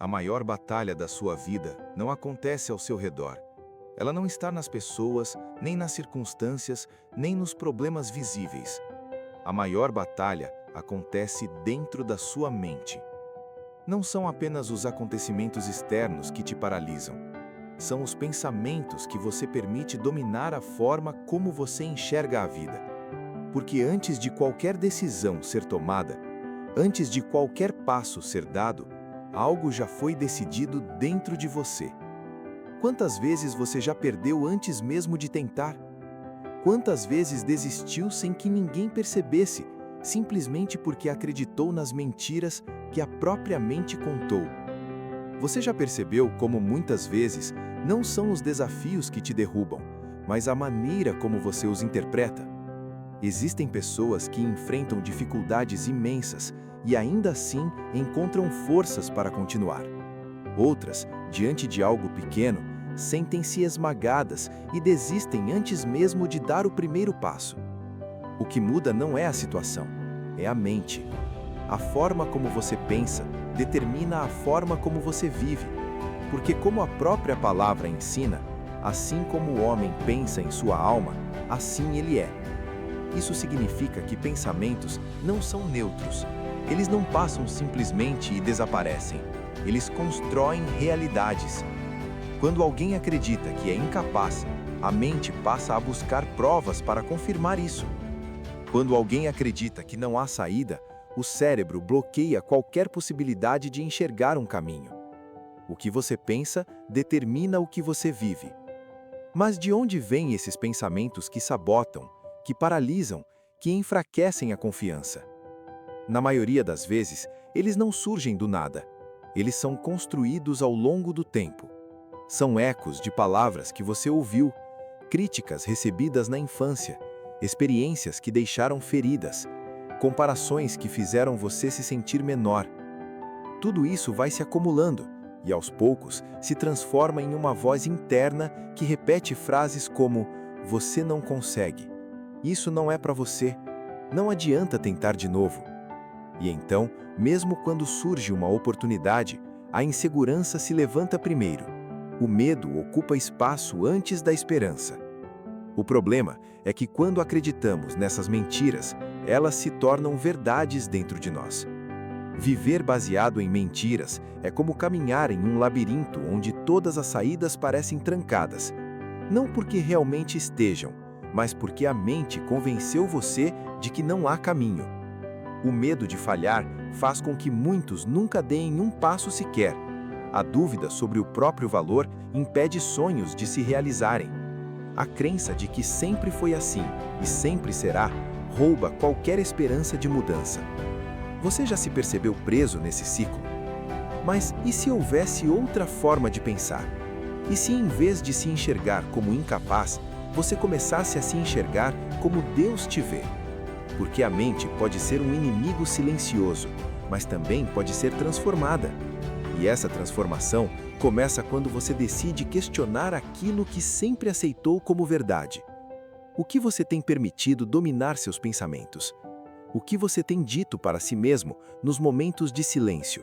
A maior batalha da sua vida não acontece ao seu redor. Ela não está nas pessoas, nem nas circunstâncias, nem nos problemas visíveis. A maior batalha acontece dentro da sua mente. Não são apenas os acontecimentos externos que te paralisam. São os pensamentos que você permite dominar a forma como você enxerga a vida. Porque antes de qualquer decisão ser tomada, antes de qualquer passo ser dado, algo já foi decidido dentro de você. Quantas vezes você já perdeu antes mesmo de tentar? Quantas vezes desistiu sem que ninguém percebesse, simplesmente porque acreditou nas mentiras que a própria mente contou? Você já percebeu como muitas vezes não são os desafios que te derrubam, mas a maneira como você os interpreta? Existem pessoas que enfrentam dificuldades imensas e ainda assim encontram forças para continuar. Outras, diante de algo pequeno, sentem-se esmagadas e desistem antes mesmo de dar o primeiro passo. O que muda não é a situação, é a mente. A forma como você pensa determina a forma como você vive, porque como a própria palavra ensina, assim como o homem pensa em sua alma, assim ele é. Isso significa que pensamentos não são neutros. Eles não passam simplesmente e desaparecem. Eles constroem realidades. Quando alguém acredita que é incapaz, a mente passa a buscar provas para confirmar isso. Quando alguém acredita que não há saída, o cérebro bloqueia qualquer possibilidade de enxergar um caminho. O que você pensa determina o que você vive. Mas de onde vêm esses pensamentos que sabotam, que paralisam, que enfraquecem a confiança? Na maioria das vezes, eles não surgem do nada. Eles são construídos ao longo do tempo. São ecos de palavras que você ouviu, críticas recebidas na infância, experiências que deixaram feridas, comparações que fizeram você se sentir menor. Tudo isso vai se acumulando e, aos poucos, se transforma em uma voz interna que repete frases como "você não consegue", "isso não é para você", "não adianta tentar de novo". E então, mesmo quando surge uma oportunidade, a insegurança se levanta primeiro. O medo ocupa espaço antes da esperança. O problema é que quando acreditamos nessas mentiras, elas se tornam verdades dentro de nós. Viver baseado em mentiras é como caminhar em um labirinto onde todas as saídas parecem trancadas. Não porque realmente estejam, mas porque a mente convenceu você de que não há caminho. O medo de falhar faz com que muitos nunca deem um passo sequer. A dúvida sobre o próprio valor impede sonhos de se realizarem. A crença de que sempre foi assim e sempre será rouba qualquer esperança de mudança. Você já se percebeu preso nesse ciclo? Mas e se houvesse outra forma de pensar? E se em vez de se enxergar como incapaz, você começasse a se enxergar como Deus te vê? Porque a mente pode ser um inimigo silencioso, mas também pode ser transformada. E essa transformação começa quando você decide questionar aquilo que sempre aceitou como verdade. O que você tem permitido dominar seus pensamentos? O que você tem dito para si mesmo nos momentos de silêncio?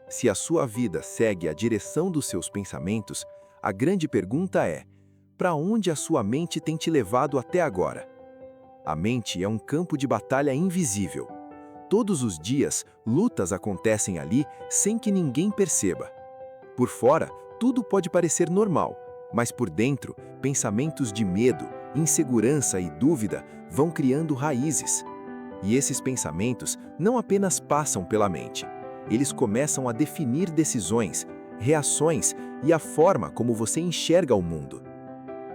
Se a sua vida segue a direção dos seus pensamentos, a grande pergunta é: para onde a sua mente tem te levado até agora? A mente é um campo de batalha invisível. Todos os dias, lutas acontecem ali sem que ninguém perceba. Por fora, tudo pode parecer normal, mas por dentro, pensamentos de medo, insegurança e dúvida vão criando raízes. E esses pensamentos não apenas passam pela mente. Eles começam a definir decisões, reações e a forma como você enxerga o mundo.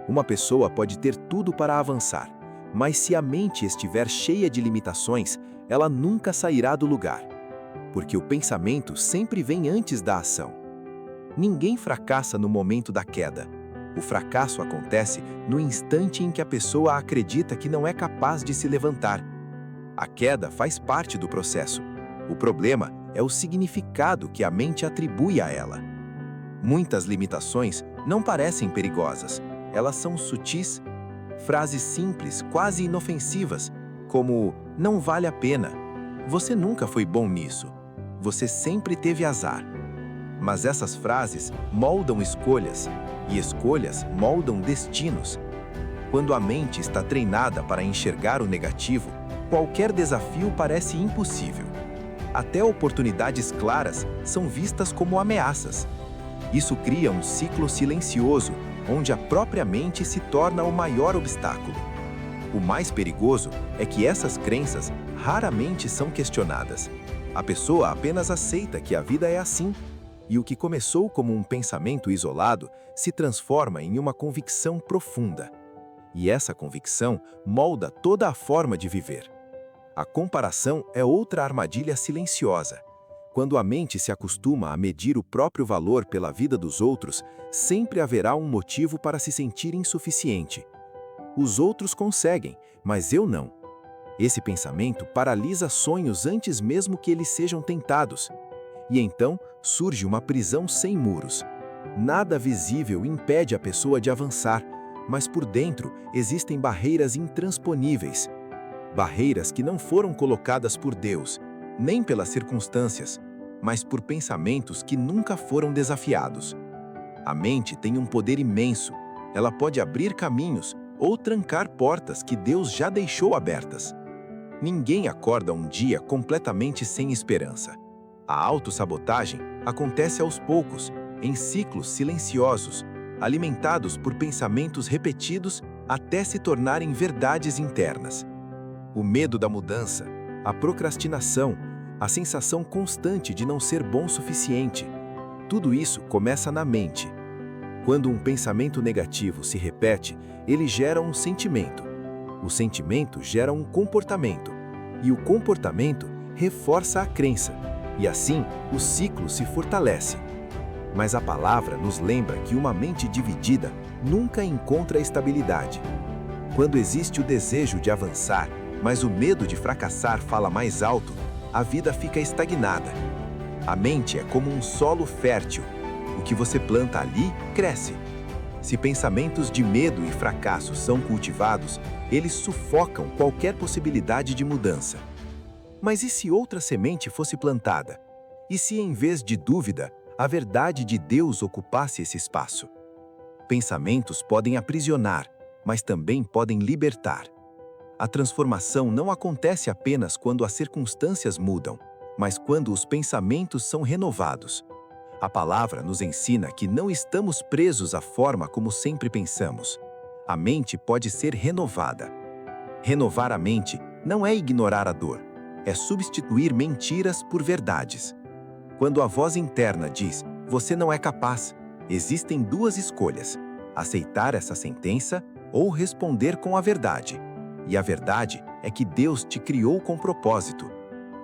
Uma pessoa pode ter tudo para avançar, mas se a mente estiver cheia de limitações, ela nunca sairá do lugar. Porque o pensamento sempre vem antes da ação. Ninguém fracassa no momento da queda. O fracasso acontece no instante em que a pessoa acredita que não é capaz de se levantar. A queda faz parte do processo. O problema é o significado que a mente atribui a ela. Muitas limitações não parecem perigosas. Elas são sutis. Frases simples, quase inofensivas, como "não vale a pena", "você nunca foi bom nisso", "você sempre teve azar". Mas essas frases moldam escolhas, e escolhas moldam destinos. Quando a mente está treinada para enxergar o negativo, qualquer desafio parece impossível. Até oportunidades claras são vistas como ameaças. Isso cria um ciclo silencioso, onde a própria mente se torna o maior obstáculo. O mais perigoso é que essas crenças raramente são questionadas. A pessoa apenas aceita que a vida é assim, e o que começou como um pensamento isolado se transforma em uma convicção profunda. E essa convicção molda toda a forma de viver. A comparação é outra armadilha silenciosa. Quando a mente se acostuma a medir o próprio valor pela vida dos outros, sempre haverá um motivo para se sentir insuficiente. Os outros conseguem, mas eu não. Esse pensamento paralisa sonhos antes mesmo que eles sejam tentados. E então surge uma prisão sem muros. Nada visível impede a pessoa de avançar, mas por dentro existem barreiras intransponíveis. Barreiras que não foram colocadas por Deus, nem pelas circunstâncias, mas por pensamentos que nunca foram desafiados. A mente tem um poder imenso. Ela pode abrir caminhos ou trancar portas que Deus já deixou abertas. Ninguém acorda um dia completamente sem esperança. A autossabotagem acontece aos poucos, em ciclos silenciosos, alimentados por pensamentos repetidos até se tornarem verdades internas. O medo da mudança, a procrastinação, a sensação constante de não ser bom o suficiente, tudo isso começa na mente. Quando um pensamento negativo se repete, ele gera um sentimento. O sentimento gera um comportamento, e o comportamento reforça a crença, e assim o ciclo se fortalece. Mas a palavra nos lembra que uma mente dividida nunca encontra estabilidade. Quando existe o desejo de avançar, mas o medo de fracassar fala mais alto, a vida fica estagnada. A mente é como um solo fértil. O que você planta ali, cresce. Se pensamentos de medo e fracasso são cultivados, eles sufocam qualquer possibilidade de mudança. Mas e se outra semente fosse plantada? E se, em vez de dúvida, a verdade de Deus ocupasse esse espaço? Pensamentos podem aprisionar, mas também podem libertar. A transformação não acontece apenas quando as circunstâncias mudam, mas quando os pensamentos são renovados. A palavra nos ensina que não estamos presos à forma como sempre pensamos. A mente pode ser renovada. Renovar a mente não é ignorar a dor, é substituir mentiras por verdades. Quando a voz interna diz, você não é capaz, existem duas escolhas: aceitar essa sentença ou responder com a verdade. E a verdade é que Deus te criou com propósito.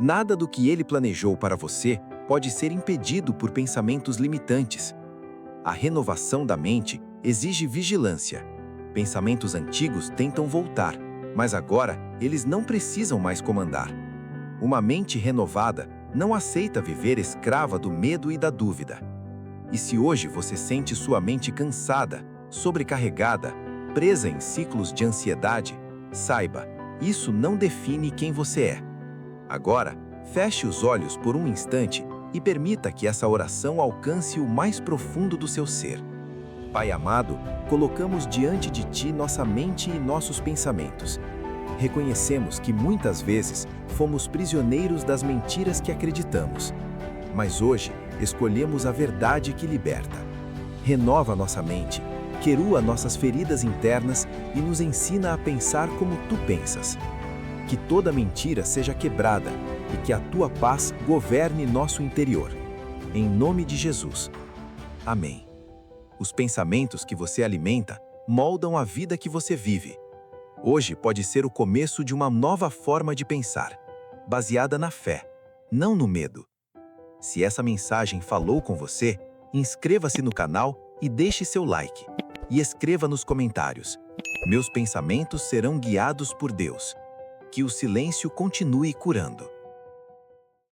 Nada do que Ele planejou para você pode ser impedido por pensamentos limitantes. A renovação da mente exige vigilância. Pensamentos antigos tentam voltar, mas agora eles não precisam mais comandar. Uma mente renovada não aceita viver escrava do medo e da dúvida. E se hoje você sente sua mente cansada, sobrecarregada, presa em ciclos de ansiedade, saiba, isso não define quem você é. Agora, feche os olhos por um instante e permita que essa oração alcance o mais profundo do seu ser. Pai amado, colocamos diante de Ti nossa mente e nossos pensamentos. Reconhecemos que muitas vezes fomos prisioneiros das mentiras que acreditamos. Mas hoje escolhemos a verdade que liberta. Renova nossa mente, querua nossas feridas internas e nos ensina a pensar como Tu pensas. Que toda mentira seja quebrada e que a Tua paz governe nosso interior. Em nome de Jesus. Amém. Os pensamentos que você alimenta moldam a vida que você vive. Hoje pode ser o começo de uma nova forma de pensar, baseada na fé, não no medo. Se essa mensagem falou com você, inscreva-se no canal e deixe seu like. E escreva nos comentários: meus pensamentos serão guiados por Deus. Que o silêncio continue curando.